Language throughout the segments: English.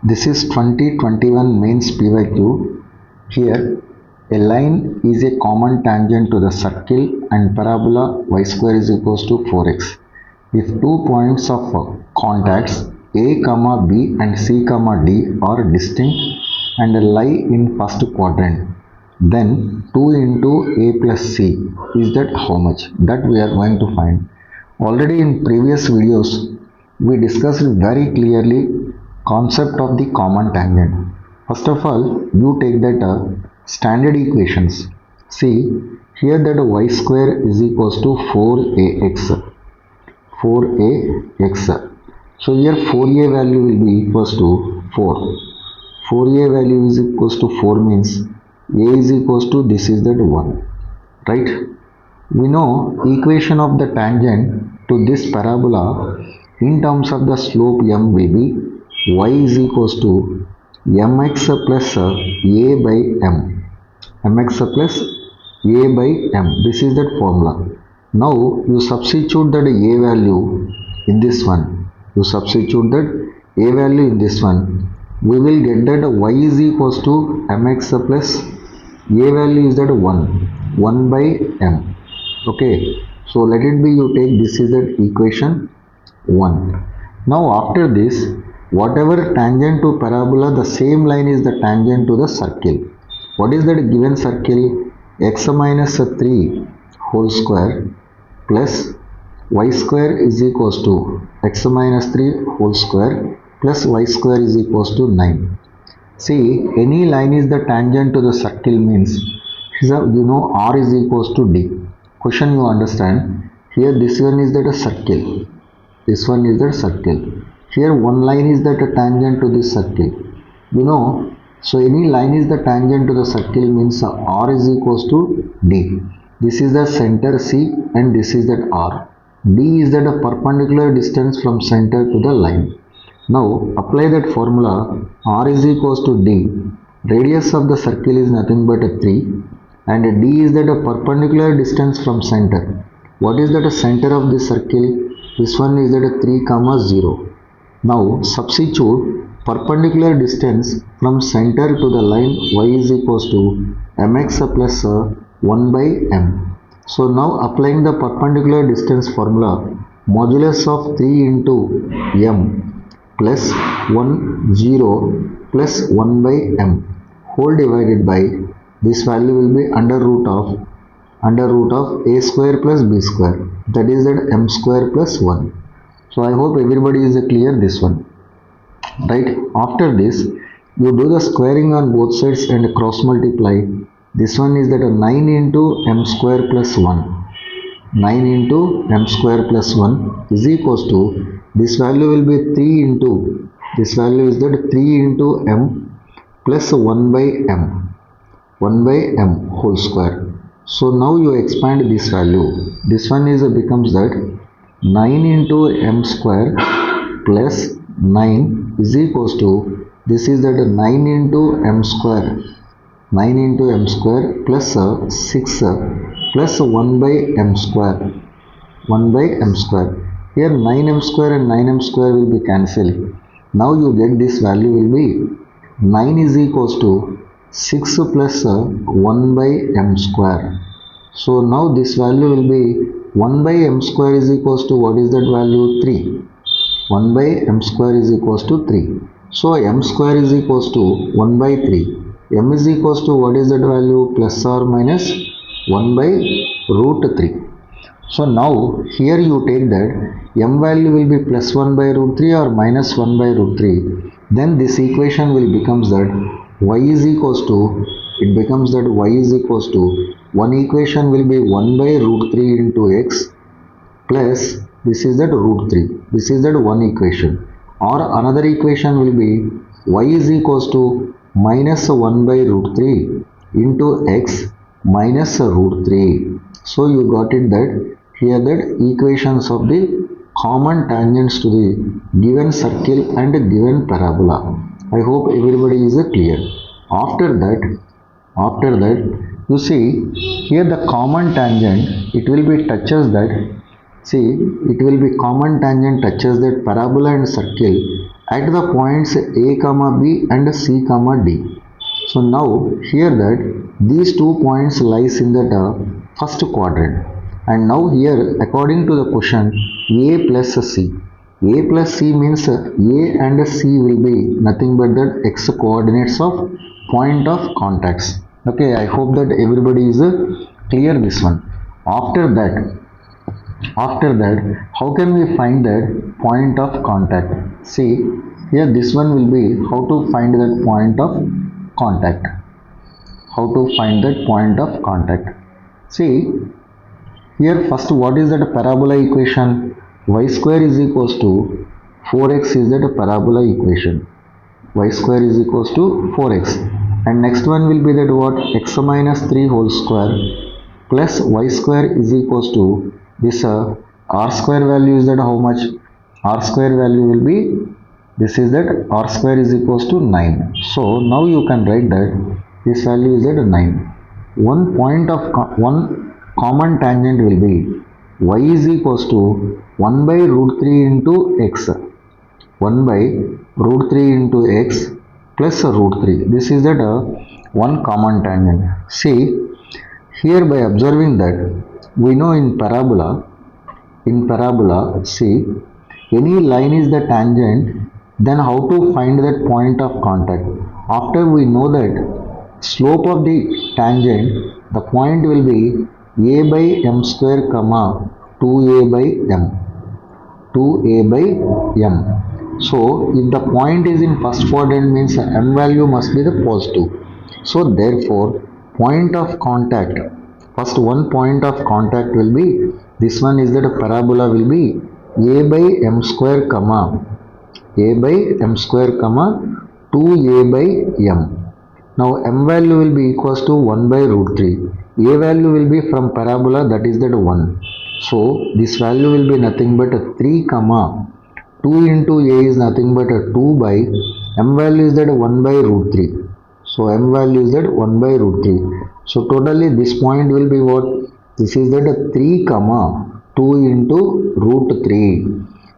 This is 2021 mains PYQ. Here, a line is a common tangent to the circle and parabola y square is equals to 4x. If two points of contacts A, B and C, D are distinct and lie in first quadrant, then 2 into A plus C is that how much? That we are going to find. Already in previous videos, we discussed very clearly concept of the common tangent. First of all, you take that standard equations. See, here that y square is equals to 4ax. 4ax. So here 4a value will be equals to 4. 4a value is equals to 4 means a is equals to this is that 1. Right? We know equation of the tangent to this parabola in terms of the slope m will be y is equals to mx plus a by m. mx plus a by m. This is that formula. Now you substitute that a value in this one. You substitute that a value in this one. We will get that y is equals to mx plus a value is that 1 by m. Okay. So let it be you take this is that equation 1. Now after this, whatever tangent to parabola, the same line is the tangent to the circle. What is that given circle? X minus 3 whole square plus y square is equals to x minus 3 whole square plus y square is equals to 9. See, any line is the tangent to the circle means, you know, r is equals to d. Question you understand? Here this one is that a circle. This one is the circle. Here one line is that a tangent to this circle. You know, so any line is the tangent to the circle means r is equals to d. This is the center C and this is that r. D is that a perpendicular distance from center to the line. Now apply that formula. R is equals to d. Radius of the circle is nothing but a 3 and d is that a perpendicular distance from center. What is that a center of this circle? This one is that a 3, 0. Now substitute perpendicular distance from center to the line y is equals to mx plus 1 by m. So now applying the perpendicular distance formula, modulus of 3 into m plus 1 0 plus 1 by m whole divided by this value will be under root of a square plus b square, that is that m square plus 1. So I hope everybody is clear this one. Right? After this, you do the squaring on both sides and cross multiply. This one is that a 9 into m square plus 1. 9 into m square plus 1 is equals to, this value will be 3 into, this value is that 3 into m plus 1 by m. 1 by m whole square. So now you expand this value. This one is becomes that 9 into m square plus 9 is equals to, this is that 9 into m square. 9 into m square plus 6 plus 1 by m square. 1 by m square. Here 9m square and 9m square will be cancelled. Now you get this value will be 9 is equals to 6 plus 1 by m square. So now this value will be 1 by m square is equals to, what is that value? 3. 1 by m square is equals to 3. So m square is equals to 1 by 3. M is equals to, what is that value? Plus or minus 1 by root 3. So now here you take that m value will be plus 1 by root 3 or minus 1 by root 3. Then this equation will becomes that y is equals to, it becomes that y is equals to, one equation will be 1 by root 3 into x plus this is that root 3. This is that one equation. Or another equation will be y is equals to minus 1 by root 3 into x minus root 3. So you got it that here that equations of the common tangents to the given circle and given parabola. I hope everybody is clear. After that you see here the common tangent, it will be touches that, see, it will be common tangent touches that parabola and circle at the points A comma B and C comma D. So now here that these 2 points lies in the first quadrant, and now here according to the question A plus C. A plus C means A and C will be nothing but the x coordinates of point of contacts. Okay, I hope that everybody is clear this one. After that how can we find that point of contact? See, here this one will be how to find that point of contact. How to find that point of contact? See, here first what is that parabola equation? Y square is equals to 4x is that parabola equation. Y square is equals to 4x, and next one will be that what? X minus 3 whole square plus y square is equals to this r square value is that how much? R square value will be, this is that r square is equals to 9. So now you can write that this value is at 9. One common tangent will be y is equals to 1 by root 3 into x. 1 by root 3 into x plus root 3. This is that one common tangent. See, here by observing that we know in parabola, see, any line is the tangent, then how to find that point of contact? After we know that slope of the tangent, the point will be a by m square comma 2a by m. 2a by m. So if the point is in first quadrant means m value must be the positive. So therefore point of contact, first one point of contact will be, this one is that parabola will be a by m square comma 2a by m. Now m value will be equals to 1 by root 3. A value will be from parabola, that is that 1. So this value will be nothing but 3 comma 2 into a is nothing but 2 by m value is that 1 by root 3. So m value is that 1 by root 3. So totally this point will be what? This is that 3 comma 2 into root 3.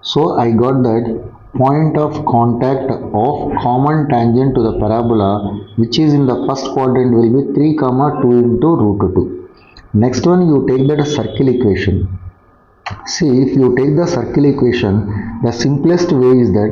So I got that point of contact of common tangent to the parabola which is in the first quadrant will be 3 comma 2 into root 2. Next one, you take that circle equation. See, if you take the circle equation, the simplest way is that,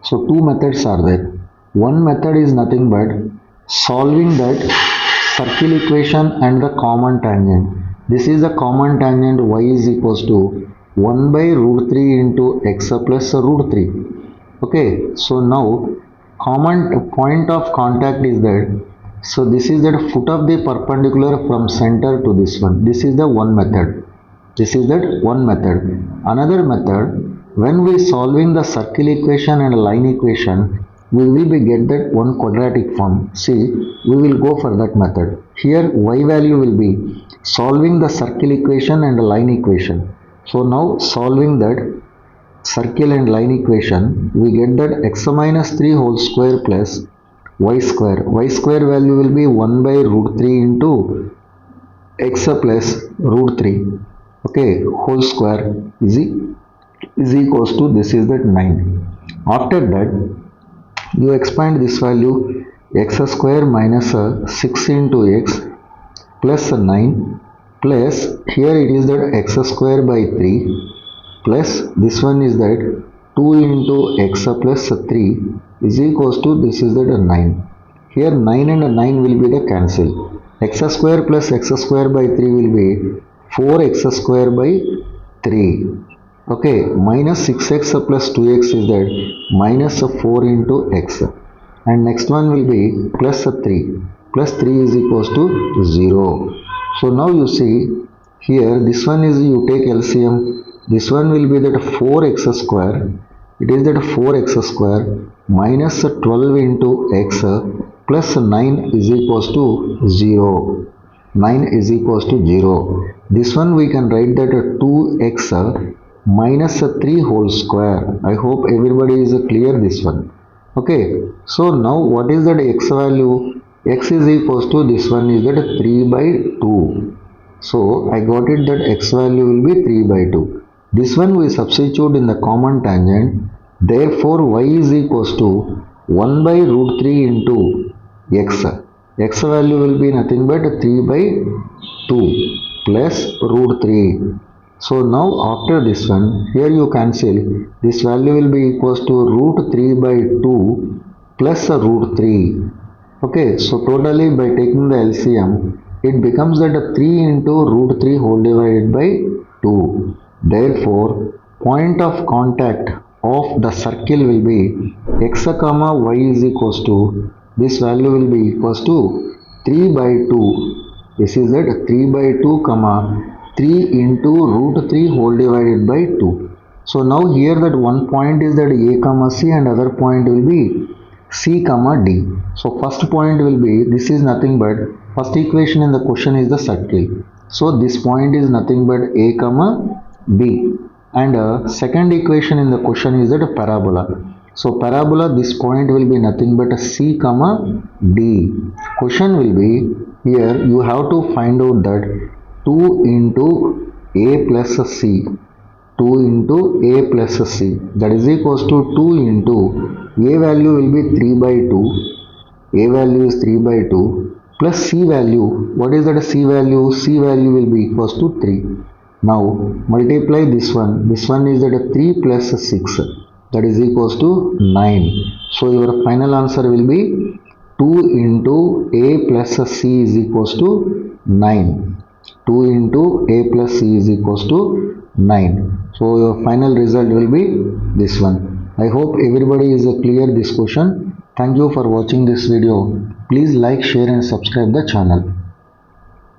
so two methods are there. One method is nothing but solving that circle equation and the common tangent. This is the common tangent, y is equals to 1 by root 3 into x plus root 3. Okay, so now common point of contact is that, so this is the foot of the perpendicular from center to this one. This is the one method. This is that one method. Another method, when we solving the circle equation and line equation, we will be get that one quadratic form. See, we will go for that method. Here y value will be solving the circle equation and line equation. So now solving that circle and line equation, we get that x minus 3 whole square plus y square. Y square value will be 1 by root 3 into x plus root 3. Okay, whole square is equals to, this is that 9. After that, you expand this value, x square minus 6 into x plus 9 plus, here it is that x square by 3 plus this one is that 2 into x plus 3 is equals to, this is that 9. Here 9 and 9 will be the cancel. X square plus x square by 3 will be 4x square by 3. Okay, minus 6x plus 2x is that minus 4 into x. And next one will be plus 3. Plus 3 is equals to 0. So now you see, here this one is, you take LCM. This one will be that 4x square. It is that 4x square minus 12 into x plus 9 is equals to 0. 9 is equals to 0. This one we can write that 2x minus 3 whole square. I hope everybody is clear this one. Okay. So now what is that x value? X is equals to, this one is that 3 by 2. So I got it that x value will be 3 by 2. This one we substitute in the common tangent. Therefore, y is equals to 1 by root 3 into x. X value will be nothing but 3 by 2 plus root 3. So now after this one, here you cancel. This value will be equals to root 3 by 2 plus root 3. Okay, so totally by taking the LCM, it becomes that 3 into root 3 whole divided by 2. Therefore, point of contact of the circle will be x comma y is equals to, this value will be equals to 3 by 2. This is that 3 by 2 comma 3 into root 3 whole divided by 2. So now here that one point is that a comma c and other point will be c comma d. So first point will be, this is nothing but, first equation in the question is the circle. So this point is nothing but a comma b. And second equation in the question is that a parabola. So parabola, this point will be nothing but a c comma d. Question will be, here you have to find out that 2 into a plus c, 2 into a plus c, that is equals to 2 into a value will be 3 by 2, a value is 3 by 2 plus c value, what is that c value? C value will be equals to 3. Now multiply this one is that 3 plus 6, that is equals to 9. So your final answer will be 2 into a plus c is equals to 9. 2 into a plus c is equals to 9. So your final result will be this one. I hope everybody is clear this question. Thank you for watching this video. Please like, share and subscribe the channel.